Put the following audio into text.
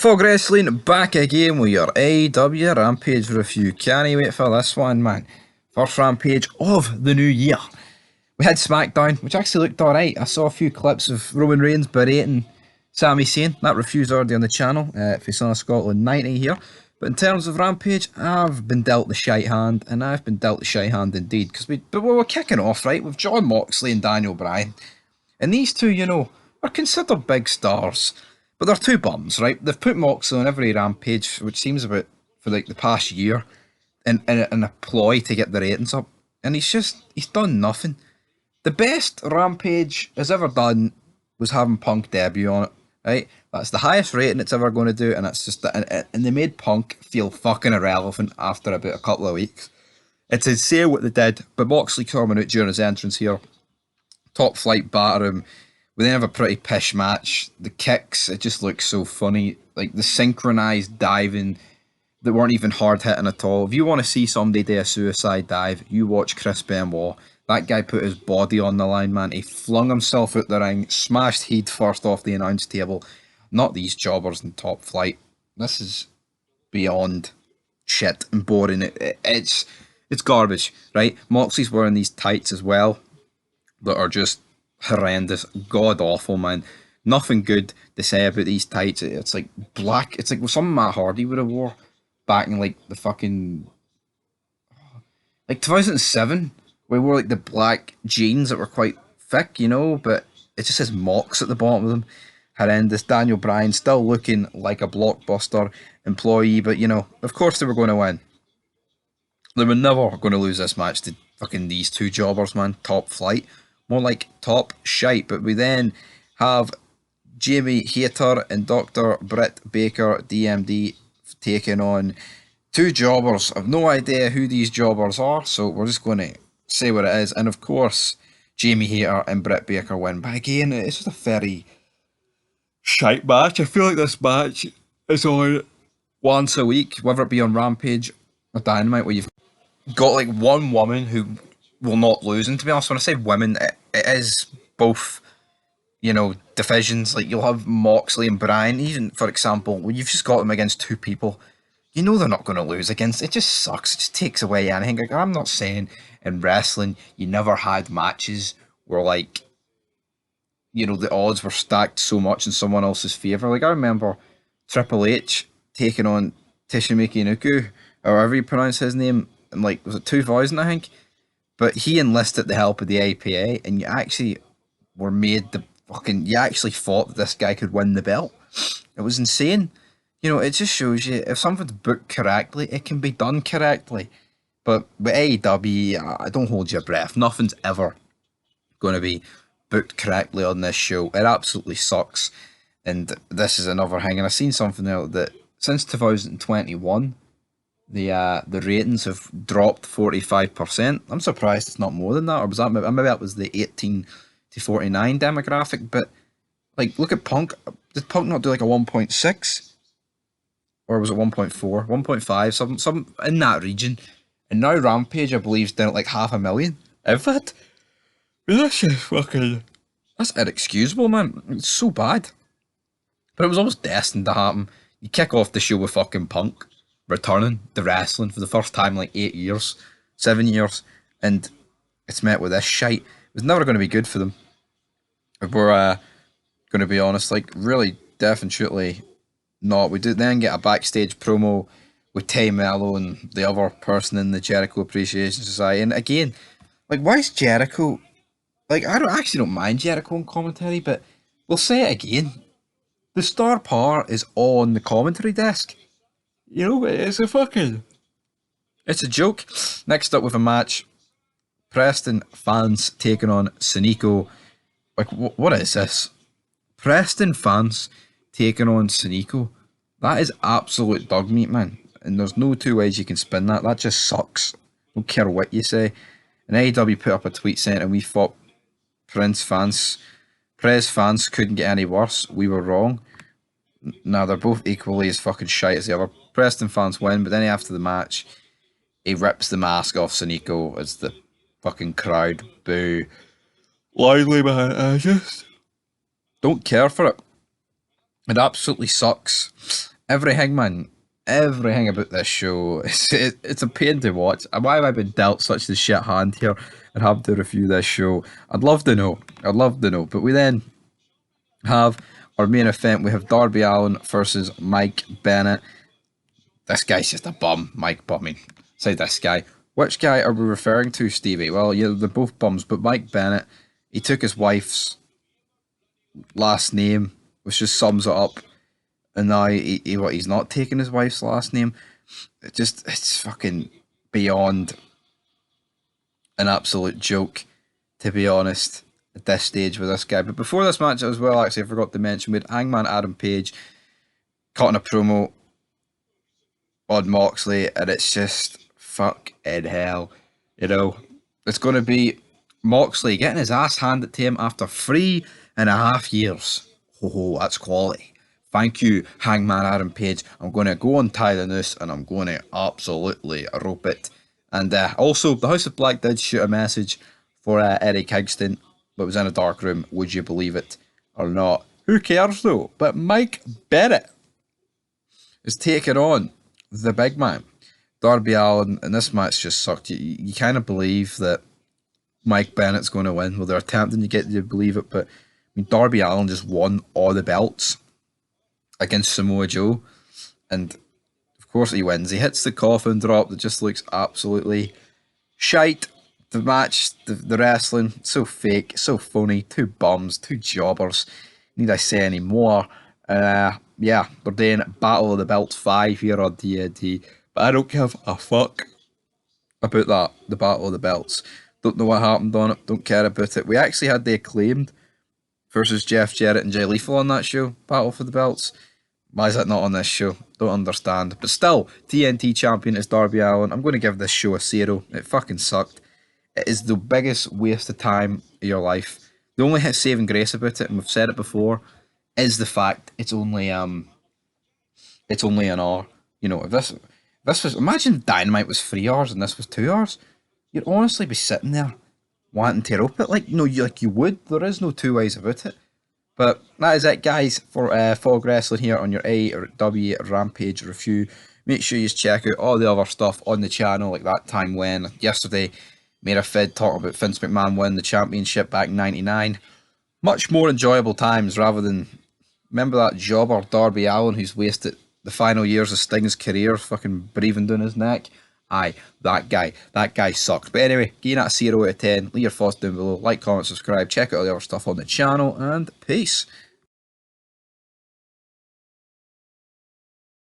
Fog Wrestling back again with your Aew Rampage review. Can't wait for this one, man. First Rampage of the new year. We had SmackDown, which actually looked alright. I saw a few clips of Roman Reigns berating Sami Zayn. That review's already on the channel, if you're on Scotland 90 here. But in terms of Rampage, I've been dealt the shite hand, and I've been dealt the shite hand indeed. Because we were kicking off, right, with Jon Moxley and Daniel Bryan. And these two, are considered big stars. But they're two bums, right? They've put Moxley on every Rampage, which seems about for like the past year, in a ploy to get the ratings up. And he's done nothing. The best Rampage has ever done was having Punk debut on it, right? That's the highest rating it's ever going to do, and it's just and they made Punk feel fucking irrelevant after about a couple of weeks. It's insane what they did, but Moxley coming out during his entrance here, top flight batter him. We then have a pretty pish match. The kicks, it just looks so funny. Like the synchronized diving that weren't even hard hitting at all. If you want to see somebody do a suicide dive, you watch Chris Benoit. That guy put his body on the line, man. He flung himself out the ring, smashed head first off the announce table. Not these jobbers in top flight. This is beyond shit and boring. It's garbage, right? Moxley's wearing these tights as well that are just horrendous, god awful, man. Nothing good to say about these tights. It's like black. It's like something Matt Hardy would have wore back in like the fucking 2007. We wore like the black jeans that were quite thick, but it just says Mox at the bottom of them. Horrendous. Daniel Bryan still looking like a Blockbuster employee, but of course they were going to win. They were never going to lose this match to fucking these two jobbers, man. Top flight. More like top shite. But we then have Jamie Hayter and Dr. Britt Baker, DMD, taking on two jobbers. I've no idea who these jobbers are, so we're just going to say what it is. And of course, Jamie Hayter and Britt Baker win. But again, it's just a very shite match. I feel like this match is on once a week, whether it be on Rampage or Dynamite, where you've got like one woman who will not lose. And to be honest, when I say women, it is both, divisions. Like you'll have Moxley and Bryan, even for example, when you've just got them against two people, they're not going to lose against. It just sucks. It just takes away anything. Like, I'm not saying in wrestling you never had matches where like, the odds were stacked so much in someone else's favour. Like I remember Triple H taking on Toshimiki Nuku, or however you pronounce his name, and like, was it 2000, I think? But he enlisted the help of the APA, and you actually were made you actually thought that this guy could win the belt. It was insane. It just shows you, if something's booked correctly, it can be done correctly. But with AEW, I don't hold your breath. Nothing's ever going to be booked correctly on this show. It absolutely sucks. And this is another thing. And I've seen something now that since 2021, the ratings have dropped 45%. I'm surprised it's not more than that. Or was that maybe that was the 18 to 49 demographic? But like, look at Punk. Did Punk not do like a 1.6? Or was it 1.4? 1.5? Some in that region. And now Rampage, I believe, is down at like 500,000. In fact, that's inexcusable, man. It's so bad. But it was almost destined to happen. You kick off the show with fucking Punk returning to wrestling for the first time in like 8 years, 7 years, and it's met with this shite. It was never going to be good for them. If we're going to be honest, like really, definitely not. We did then get a backstage promo with Tay Mello and the other person in the Jericho Appreciation Society, and again, like, why is Jericho? Like, I don't mind Jericho in commentary, but we'll say it again. The star power is on the commentary desk. It's a joke. Next up with a match, Preston fans taking on Sonico. Like, what is this? Preston fans taking on Sonico. That is absolute dog meat, man. And there's no two ways you can spin that. That just sucks. Don't care what you say. And AEW put up a tweet saying, and we thought Prez fans couldn't get any worse. We were wrong. Now they're both equally as fucking shite as the other. Preston fans win, but then after the match, he rips the mask off Sonico as the fucking crowd boo loudly, man. I just don't care for it. It absolutely sucks. everything, man. Everything about this show, it's a pain to watch. Why have I been dealt such the shit hand here and have to review this show? I'd love to know. I'd love to know. But we then have our main event. We have Darby Allin versus Mike Bennett. This guy's just a bum, Mike. But I mean, say this guy. Which guy are we referring to, Stevie? Well, yeah, they're both bums, but Mike Bennett, he took his wife's last name, which just sums it up. And now he's not taking his wife's last name. It's fucking beyond an absolute joke, to be honest, at this stage with this guy. But before this match as well, actually, I forgot to mention, we had Hangman Adam Page cutting a promo on Moxley, and it's just fuck in hell. You know, it's going to be Moxley getting his ass handed to him after 3.5 years. Oh, that's quality. Thank you, Hangman Adam Page. I'm going to go and tie the noose, and I'm going to absolutely rope it. And also, the House of Black did shoot a message for Eddie Kingston, but it was in a dark room. Would you believe it or not? Who cares though? But Mike Bennett is taking on the big man, Darby Allin, and this match just sucked. You kind of believe that Mike Bennett's going to win. Well, they're attempting to get you to believe it, but I mean, Darby Allin just won all the belts against Samoa Joe, and of course he wins. He hits the coffin drop that just looks absolutely shite. The match, the wrestling, so fake, so phony, two bums, two jobbers. Need I say any more? Yeah, we're doing Battle of the Belts 5 here on TNT, but I don't give a fuck about that, the Battle of the Belts. Don't know what happened on it, don't care about it. We actually had the Acclaimed versus Jeff Jarrett and Jay Lethal on that show, Battle for the Belts. Why is that not on this show? Don't understand. But still, TNT champion is Darby Allin. I'm going to give this show a 0. It fucking sucked. It is the biggest waste of time of your life. The only saving grace about it, and we've said it before, is the fact it's only an hour. You know, if this was, imagine Dynamite was 3 hours and this was 2 hours, you'd honestly be sitting there wanting to rope it like you would. There is no two ways about it. But that is it, guys, for Fog Wrestling here on your Aew Rampage review. Make sure you check out all the other stuff on the channel, like that time when yesterday made a vid talking about Vince McMahon winning the championship back in '99. Much more enjoyable times rather than, remember that jobber Darby Allin who's wasted the final years of Sting's career fucking breathing down his neck? Aye, that guy sucked. But anyway, give that a 0 out of 10. Leave your thoughts down below. Like, comment, subscribe. Check out all the other stuff on the channel. And peace.